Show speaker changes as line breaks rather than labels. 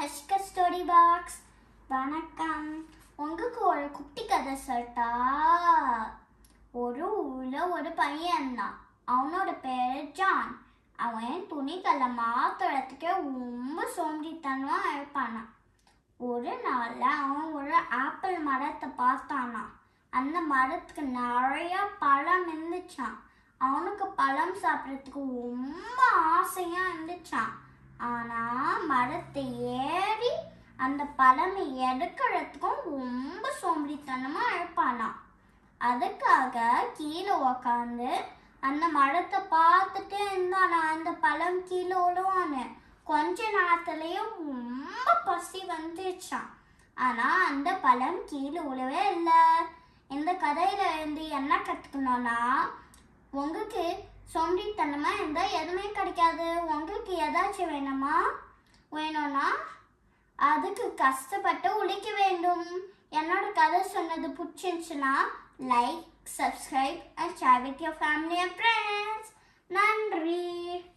ஹஷ்கா story box. வணக்கம். உங்களுக்கு ஒரு குட்டி கதை சொல்லிட்டா. ஒரு ஊர்ல ஒரு பையன் இருந்தான். அவனோட பேரு ஜான். அவன் துணிகளை மாத்துறதுக்கு ரொம்ப சோம்பேறித்தனமா இருப்பானான். ஒரு நாள்ல அவன் ஒரு ஆப்பிள் மரத்தை பார்த்தானா. அந்த மரத்துக்கு நிறைய பழம் இருந்துச்சான். அவனுக்கு பழம் சாப்பிட்றதுக்கு ரொம்ப ஆசையா இருந்துச்சான். ஆனா மரத்தை ஏறி அந்த பழமை எடுக்கிறதுக்கும் ரொம்ப சோம்பேறித்தனமா இருப்பானா. அதுக்காக கீழே உக்காந்து அந்த மரத்தை பார்த்துட்டு இருந்தானா. அந்த பழம் கீழே விழுவான்னு கொஞ்ச நேரத்துலயே ரொம்ப பசி வந்துச்சான். ஆனா அந்த பழம் கீழே விழவே இல்லை. இந்த கதையில இருந்து என்ன கத்துக்கணும்னா, உங்களுக்கு சோம்பேறித்தனமா இருந்தால் எதுவுமே கிடைக்காது. உங்களுக்கு ஏதாச்சும் வேணும்னா அதுக்கு கஷ்டப்பட்டு உழைக்க வேண்டும். என்னோட கதை சொன்னது பிடிச்சிருந்துச்சுன்னா like, subscribe and share with your family and friends. நன்றி.